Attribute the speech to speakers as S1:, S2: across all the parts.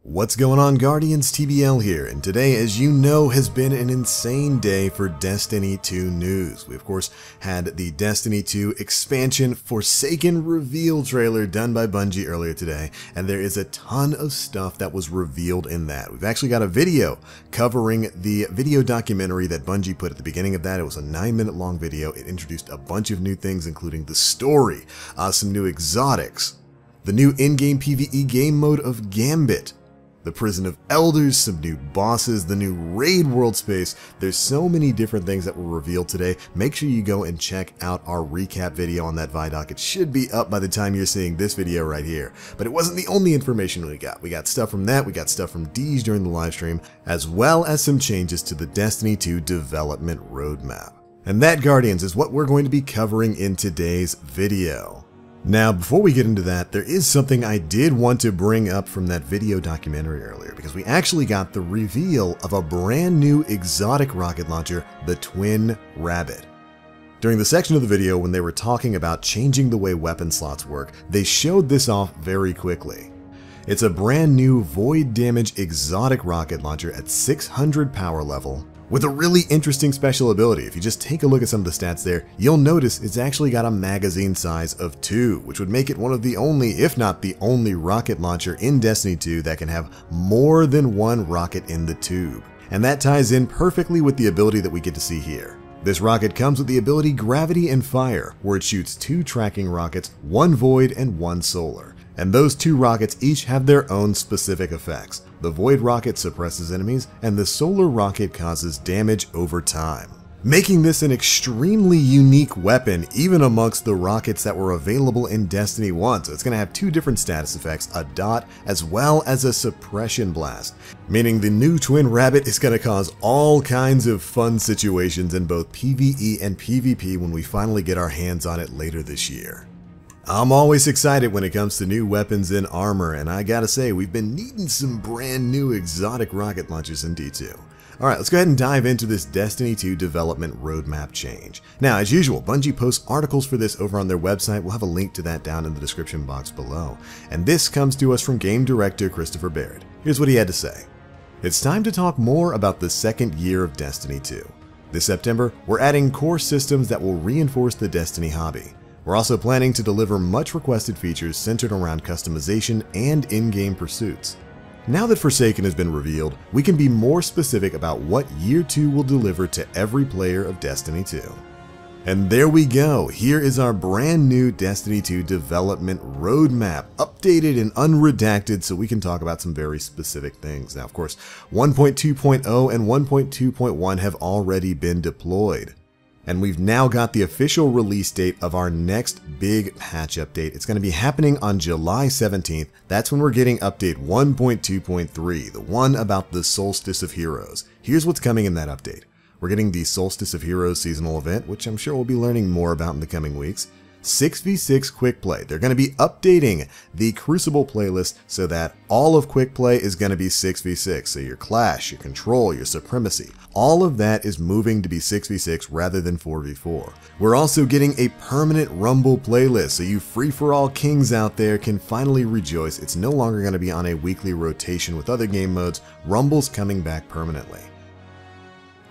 S1: What's going on, Guardians? TBL here, and today, as you know, has been an insane day for Destiny 2 news. We, of course, had the Destiny 2 expansion Forsaken reveal trailer done by Bungie earlier today, and there is a ton of stuff that was revealed in that. We've actually got a video covering the video documentary that Bungie put at the beginning of that. It was a 9-minute long video. It introduced a bunch of new things, including the story, some new exotics, the new in-game PvE game mode of Gambit, the Prison of Elders, some new bosses, the new raid world space. There's so many different things that were revealed today. Make sure you go and check out our recap video on that Vidoc. It should be up by the time you're seeing this video right here. But it wasn't the only information we got. We got stuff from that, we got stuff from Deej during the live stream, as well as some changes to the Destiny 2 development roadmap. And that, Guardians, is what we're going to be covering in today's video. Now, before we get into that, there is something I did want to bring up from that video documentary earlier, because we actually got the reveal of a brand new exotic rocket launcher, the Twin Rabbit. During the section of the video when they were talking about changing the way weapon slots work, they showed this off very quickly. It's a brand new void damage exotic rocket launcher at 600 power level, with a really interesting special ability. If you just take a look at some of the stats there, you'll notice it's actually got a magazine size of 2, which would make it one of the only, if not the only, rocket launcher in Destiny 2 that can have more than one rocket in the tube. And that ties in perfectly with the ability that we get to see here. This rocket comes with the ability Gravity and Fire, where it shoots 2 tracking rockets, 1 void and 1 solar. And those 2 rockets each have their own specific effects. The void rocket suppresses enemies, and the solar rocket causes damage over time, making this an extremely unique weapon even amongst the rockets that were available in Destiny 1. So it's going to have 2 different status effects, a dot as well as a suppression blast, meaning the new Twin Rabbit is going to cause all kinds of fun situations in both PvE and PvP when we finally get our hands on it later this year. I'm always excited when it comes to new weapons and armor, and I gotta say, we've been needing some brand new exotic rocket launchers in D2. Alright, let's go ahead and dive into this Destiny 2 development roadmap change. Now, as usual, Bungie posts articles for this over on their website. We'll have a link to that down in the description box below. And this comes to us from game director Christopher Baird. Here's what he had to say. It's time to talk more about the second year of Destiny 2. This September, we're adding core systems that will reinforce the Destiny hobby. We're also planning to deliver much requested features centered around customization and in-game pursuits. Now that Forsaken has been revealed, we can be more specific about what Year 2 will deliver to every player of Destiny 2. And there we go, here is our brand new Destiny 2 development roadmap, updated and unredacted so we can talk about some very specific things. Now, of course, 1.2.0 and 1.2.1 have already been deployed. And we've now got the official release date of our next big patch update. It's going to be happening on July 17th. That's when we're getting update 1.2.3, the one about the Solstice of Heroes. Here's what's coming in that update. We're getting the Solstice of Heroes seasonal event, which I'm sure we'll be learning more about in the coming weeks. 6v6 quick play. They're going to be updating the Crucible playlist so that all of quick play is going to be 6v6. So your Clash, your Control, your Supremacy, all of that is moving to be 6v6 rather than 4v4. We're also getting a permanent Rumble playlist, so you free-for-all kings out there can finally rejoice. It's no longer going to be on a weekly rotation with other game modes. Rumble's coming back permanently.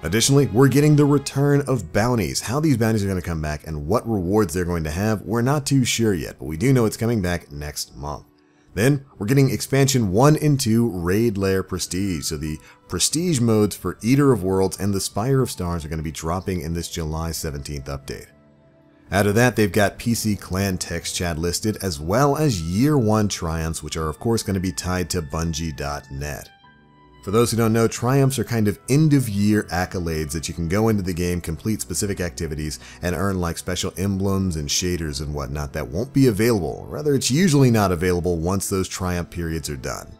S1: Additionally, we're getting the return of bounties. How these bounties are going to come back and what rewards they're going to have, we're not too sure yet, but we do know it's coming back next month. Then, we're getting expansion 1 and 2 Raid Lair Prestige, so the prestige modes for Eater of Worlds and the Spire of Stars are going to be dropping in this July 17th update. Out of that, they've got PC Clan Text Chat listed, as well as Year 1 Triumphs, which are of course going to be tied to Bungie.net. For those who don't know, Triumphs are kind of end-of-year accolades that you can go into the game, complete specific activities, and earn like special emblems and shaders and whatnot that won't be available. Rather, it's usually not available once those Triumph periods are done.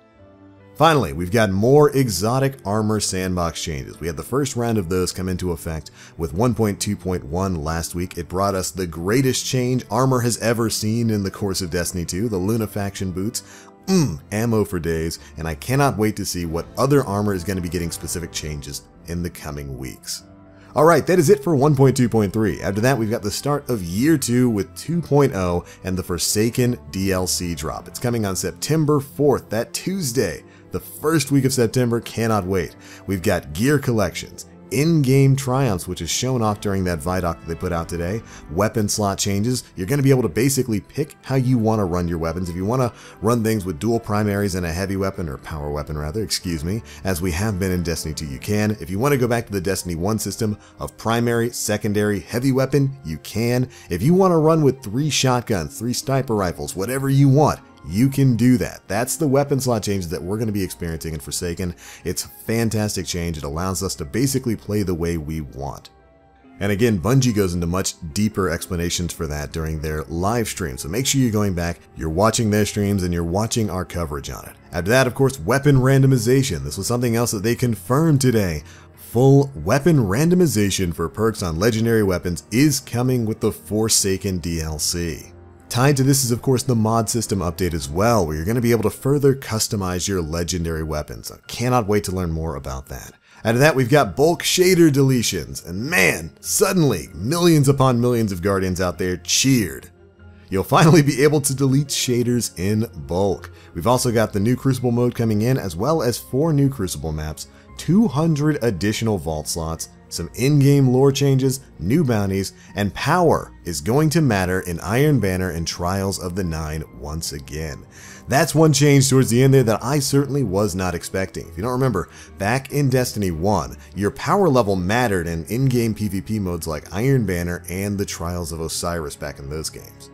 S1: Finally, we've got more exotic armor sandbox changes. We had the first round of those come into effect with 1.2.1 last week. It brought us the greatest change armor has ever seen in the course of Destiny 2, the Lunafaction boots. Ammo for days, and I cannot wait to see what other armor is going to be getting specific changes in the coming weeks. Alright, that is it for 1.2.3. After that, we've got the start of Year 2 with 2.0 and the Forsaken DLC drop. It's coming on September 4th, that Tuesday. the first week of September. Cannot wait. We've got gear collections, in-game triumphs, which is shown off during that Vidoc that they put out today, weapon slot changes. You're going to be able to basically pick how you want to run your weapons. If you want to run things with dual primaries and a heavy weapon, or power weapon rather, excuse me, as we have been in Destiny 2, you can. If you want to go back to the Destiny 1 system of primary, secondary, heavy weapon, you can. If you want to run with 3 shotguns, 3 sniper rifles, whatever you want, you can do that. That's the weapon slot changes that we're going to be experiencing in Forsaken. It's a fantastic change. It allows us to basically play the way we want. And again, Bungie goes into much deeper explanations for that during their live stream. So make sure you're going back, you're watching their streams, and you're watching our coverage on it. After that, of course, weapon randomization. This was something else that they confirmed today. Full weapon randomization for perks on legendary weapons is coming with the Forsaken DLC. Tied to this is, of course, the mod system update as well, where you're going to be able to further customize your legendary weapons. I cannot wait to learn more about that. After that, we've got bulk shader deletions, and man, suddenly, millions upon millions of Guardians out there cheered. You'll finally be able to delete shaders in bulk. We've also got the new Crucible mode coming in, as well as 4 new Crucible maps, 200 additional vault slots, some in-game lore changes, new bounties, and power is going to matter in Iron Banner and Trials of the Nine once again. That's one change towards the end there that I certainly was not expecting. If you don't remember, back in Destiny 1, your power level mattered in in-game PvP modes like Iron Banner and the Trials of Osiris back in those games.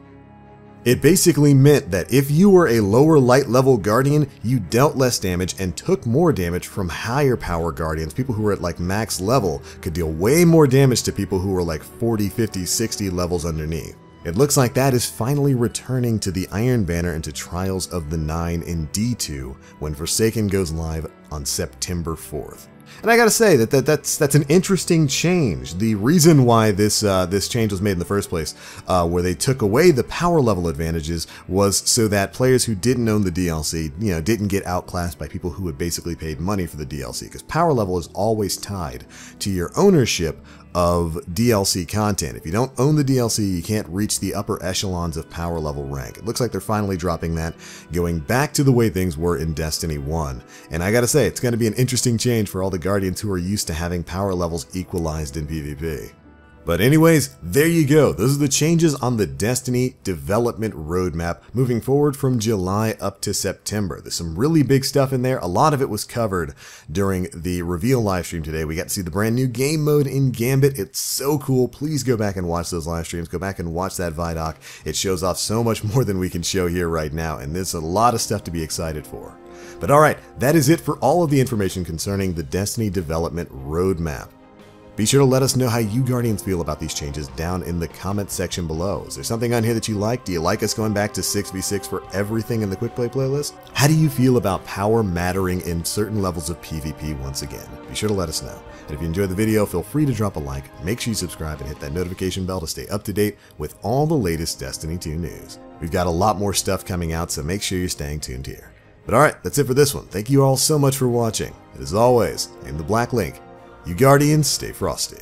S1: It basically meant that if you were a lower light level Guardian, you dealt less damage and took more damage from higher power Guardians. People who were at like max level could deal way more damage to people who were like 40, 50, 60 levels underneath. It looks like that is finally returning to the Iron Banner and to Trials of the Nine in D2 when Forsaken goes live on September 4th. And I gotta say that's an interesting change. The reason why this change was made in the first place, where they took away the power level advantages, was so that players who didn't own the DLC, didn't get outclassed by people who had basically paid money for the DLC, because power level is always tied to your ownership of DLC content. If you don't own the DLC, you can't reach the upper echelons of power level rank. It looks like they're finally dropping that, going back to the way things were in Destiny 1. And I gotta say, it's gonna be an interesting change for all the Guardians who are used to having power levels equalized in PvP. But anyways, there you go. Those are the changes on the Destiny development roadmap moving forward from July up to September. There's some really big stuff in there. A lot of it was covered during the reveal live stream today. We got to see the brand new game mode in Gambit. It's so cool. Please go back and watch those live streams. Go back and watch that Vidoc. It shows off so much more than we can show here right now, and there's a lot of stuff to be excited for. But alright, that is it for all of the information concerning the Destiny development roadmap. Be sure to let us know how you Guardians feel about these changes down in the comment section below. Is there something on here that you like? Do you like us going back to 6v6 for everything in the Quick Play playlist? How do you feel about power mattering in certain levels of PvP once again? Be sure to let us know. And if you enjoyed the video, feel free to drop a like, make sure you subscribe, and hit that notification bell to stay up to date with all the latest Destiny 2 news. We've got a lot more stuff coming out, so make sure you're staying tuned here. But alright, that's it for this one. Thank you all so much for watching. And as always, I'm the Black Link. You Guardians, stay frosty.